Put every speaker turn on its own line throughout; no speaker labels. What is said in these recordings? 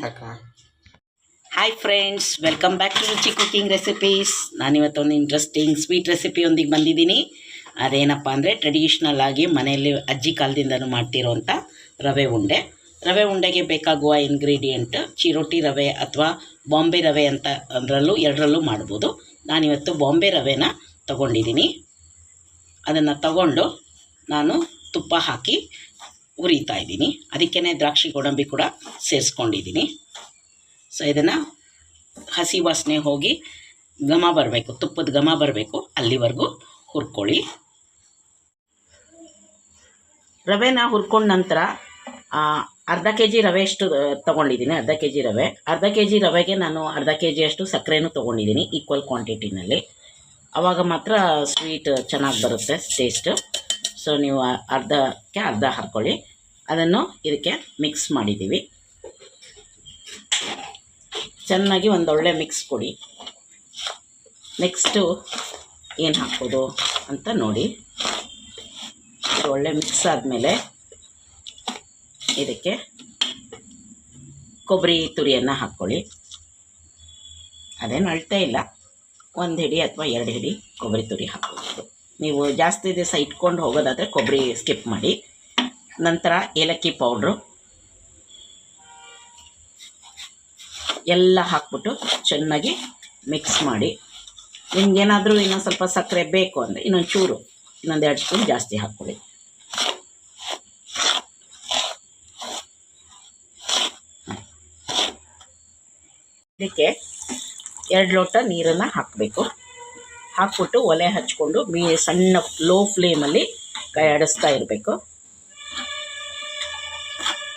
ಸಾಕಾ? Hi friends, welcome back to Ruchi cooking recipes. ನಾನಿವತ್ತೊಂದು interesting sweet ರೆಸಿಪಿಯೊಂದಿಗೆ ಬಂದಿದ್ದೀನಿ. ಅದೇನಪ್ಪ ಅಂದರೆ ಟ್ರೆಡಿಷ್ನಲ್ ಆಗಿ ಮನೆಯಲ್ಲಿ ಅಜ್ಜಿ ಕಾಲದಿಂದನೂ ಮಾಡ್ತಿರೋಂಥ ರವೆ ಉಂಡೆ. ರವೆ ಉಂಡೆಗೆ ಬೇಕಾಗುವ ಇಂಗ್ರೀಡಿಯೆಂಟ್ ಚಿರೋಟಿ ರವೆ ಅಥವಾ ಬಾಂಬೆ ರವೆ ಅಂತ ಎರಡರಲ್ಲೂ ಮಾಡ್ಬೋದು. ನಾನಿವತ್ತು ಬಾಂಬೆ ರವೆನ ತೊಗೊಂಡಿದ್ದೀನಿ. ಅದನ್ನು ತಗೊಂಡು ನಾನು ತುಪ್ಪ ಹಾಕಿ ಹುರಿತಾ ಇದ್ದೀನಿ. ಅದಕ್ಕೇ ದ್ರಾಕ್ಷಿ ಗೋಡಂಬಿ ಕೂಡ ಸೇರಿಸ್ಕೊಂಡಿದ್ದೀನಿ. ಸೊ ಇದನ್ನು ಹಸಿ ವಾಸನೆ ಹೋಗಿ ಘಮ ಬರಬೇಕು, ತುಪ್ಪದ ಘಮ ಬರಬೇಕು, ಅಲ್ಲಿವರೆಗೂ ಹುರ್ಕೊಳ್ಳಿ. ರವೆನ ಹುರ್ಕೊಂಡ ನಂತರ ಅರ್ಧ ಕೆ ಜಿ ರವೆಯಷ್ಟು ತೊಗೊಂಡಿದ್ದೀನಿ. ಅರ್ಧ ಕೆ ಜಿ ರವೆಗೆ ನಾನು ಅರ್ಧ ಕೆ ಜಿಯಷ್ಟು ಸಕ್ಕರೆನೂ ತೊಗೊಂಡಿದ್ದೀನಿ, ಈಕ್ವಲ್ ಕ್ವಾಂಟಿಟಿನಲ್ಲಿ. ಆವಾಗ ಮಾತ್ರ ಸ್ವೀಟ್ ಚೆನ್ನಾಗಿ ಬರುತ್ತೆ ಟೇಸ್ಟು. ಸೊ ನೀವು ಅರ್ಧಕ್ಕೆ ಅರ್ಧ ಹಾಕ್ಕೊಳ್ಳಿ. ಅದನ್ನು ಇದಕ್ಕೆ ಮಿಕ್ಸ್ ಮಾಡಿದ್ದೀವಿ. ಚೆನ್ನಾಗಿ ಒಂದೊಳ್ಳೆ ಮಿಕ್ಸ್ ಕೊಡಿ. ನೆಕ್ಸ್ಟು ಏನು ಹಾಕೋದು ಅಂತ ನೋಡಿ. ಒಳ್ಳೆ ಮಿಕ್ಸ್ ಆದಮೇಲೆ ಇದಕ್ಕೆ ಕೊಬ್ಬರಿ ತುರಿಯನ್ನು ಹಾಕ್ಕೊಳ್ಳಿ. ಅದೇನು ಅಳತೆ ಇಲ್ಲ, 1 ಹಿಡಿ ಅಥವಾ 2 ಹಿಡಿ ಕೊಬ್ಬರಿ ತುರಿ ಹಾಕ್ಬೋದು. ನೀವು ಜಾಸ್ತಿ ದಿವಸ ಇಟ್ಕೊಂಡು ಹೋಗೋದಾದರೆ ಕೊಬ್ಬರಿ ಸ್ಕಿಪ್ ಮಾಡಿ. ನಂತರ ಏಲಕ್ಕಿ ಪೌಡ್ರು ಎಲ್ಲ ಹಾಕ್ಬಿಟ್ಟು ಚೆನ್ನಾಗಿ ಮಿಕ್ಸ್ ಮಾಡಿ. ನಿಮ್ಗೇನಾದರೂ ಇನ್ನೊಂದು ಸ್ವಲ್ಪ ಸಕ್ಕರೆ ಬೇಕು ಅಂದರೆ ಇನ್ನೊಂದು 2 ಸ್ಪೂನ್ ಜಾಸ್ತಿ ಹಾಕ್ಕೊಳ್ಳಿ. ಇದಕ್ಕೆ 2 ಲೋಟ ನೀರನ್ನು ಹಾಕಬೇಕು. ಹಾಕ್ಬಿಟ್ಟು ಒಲೆ ಹಚ್ಕೊಂಡು ಸಣ್ಣ ಲೋ ಫ್ಲೇಮಲ್ಲಿ ಕೈ ಆಡಿಸ್ತಾ ಇರಬೇಕು.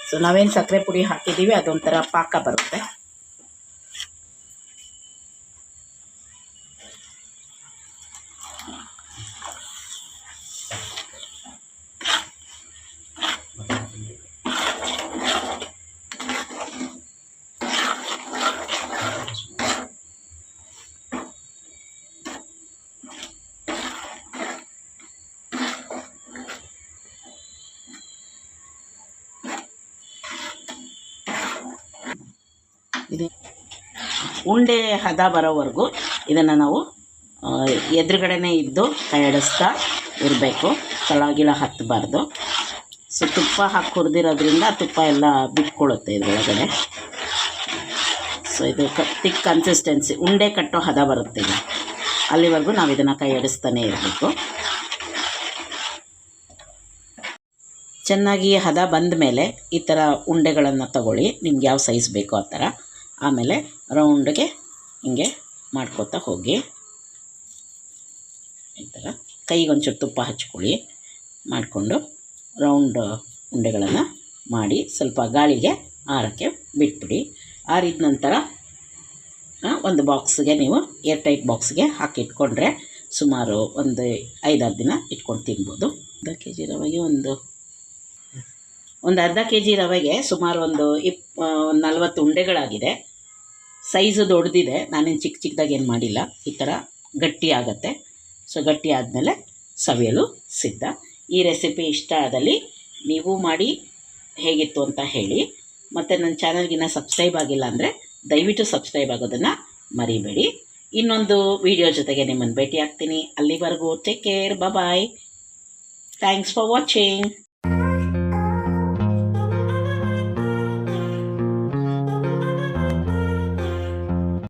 ಸೊ ನಾವೇನು ಸಕ್ಕರೆ ಪುಡಿ ಹಾಕಿದ್ದೀವಿ ಅದೊಂಥರ ಪಾಕ ಬರುತ್ತೆ. ಇದು ಉಂಡೆ ಹದ ಬರೋವರೆಗೂ ಇದನ್ನು ನಾವು ಎದುರುಗಡೆನೇ ಇದ್ದು ಕೈಯಾಡಿಸ್ತಾ ಇರಬೇಕು. ತಳಗಿಳ ಹತ್ತಬಾರ್ದು. ಸೊ ತುಪ್ಪ ಹಾಕಿ ಹುರಿದಿರೋದ್ರಿಂದ ತುಪ್ಪ ಎಲ್ಲ ಬಿಟ್ಕೊಳ್ಳುತ್ತೆ ಇದರೊಳಗಡೆ. ಸೊ ಇದು ತಿಕ್ ಕನ್ಸಿಸ್ಟೆನ್ಸಿ ಉಂಡೆ ಕಟ್ಟೋ ಹದ ಬರುತ್ತೆ. ಈಗ ಅಲ್ಲಿವರೆಗೂ ನಾವು ಇದನ್ನು ಕೈಯಾಡಿಸ್ತಾನೆ ಇರಬೇಕು. ಚೆನ್ನಾಗಿ ಹದ ಬಂದ ಮೇಲೆ ಈ ಥರ ಉಂಡೆಗಳನ್ನು ತಗೊಳ್ಳಿ. ನಿಮ್ಗೆ ಯಾವ ಸೈಜ್ ಬೇಕೋ ಆ ಥರ. ಆಮೇಲೆ ರೌಂಡ್ಗೆ ಹಿಂಗೆ ಮಾಡ್ಕೋತಾ ಹೋಗಿ. ಈ ಥರ ಕೈಗೊಂಚೂರು ತುಪ್ಪ ಹಚ್ಕೊಳ್ಳಿ. ಮಾಡಿಕೊಂಡು ರೌಂಡ್ ಉಂಡೆಗಳನ್ನು ಮಾಡಿ ಸ್ವಲ್ಪ ಗಾಳಿಗೆ ಆರೋಕ್ಕೆ ಬಿಟ್ಬಿಡಿ. ಆರಿದ ನಂತರ ಒಂದು ಬಾಕ್ಸ್ಗೆ ನೀವು ಏರ್ಟೈಟ್ ಬಾಕ್ಸ್ಗೆ ಹಾಕಿಟ್ಕೊಂಡ್ರೆ ಸುಮಾರು ಒಂದು 5-6 ದಿನ ಇಟ್ಕೊಂಡು ತಿನ್ಬೋದು. ಅರ್ಧ ಕೆ ಜಿ ರವೆಗೆ ಅರ್ಧ ಕೆ ಜಿ ರವೆಗೆ ಸುಮಾರು ಒಂದು 40 ಉಂಡೆಗಳಾಗಿದೆ. ಸೈಜು ದೊಡ್ಡದಿದೆ. ನಾನೇನು ಚಿಕ್ಕದಾಗಿ ಏನು ಮಾಡಿಲ್ಲ. ಈ ಥರ ಗಟ್ಟಿ ಆಗುತ್ತೆ. ಸೊ ಗಟ್ಟಿ ಆದಮೇಲೆ ಸವಿಯಲು ಸಿದ್ಧ. ಈ ರೆಸಿಪಿ ಇಷ್ಟ ಆದಲ್ಲಿ ನೀವು ಮಾಡಿ ಹೇಗಿತ್ತು ಅಂತ ಹೇಳಿ. ಮತ್ತು ನನ್ನ ಚಾನಲ್ಗಿನ್ನ ಸಬ್ಸ್ಕ್ರೈಬ್ ಆಗಿಲ್ಲ ಅಂದರೆ ದಯವಿಟ್ಟು ಸಬ್ಸ್ಕ್ರೈಬ್ ಆಗೋದನ್ನು ಮರಿಬೇಡಿ. ಇನ್ನೊಂದು ವಿಡಿಯೋ ಜೊತೆಗೆ ನಿಮ್ಮನ್ನು ಭೇಟಿ ಆಗ್ತೀನಿ. ಅಲ್ಲಿವರೆಗೂ take care, bye. Thanks for watching.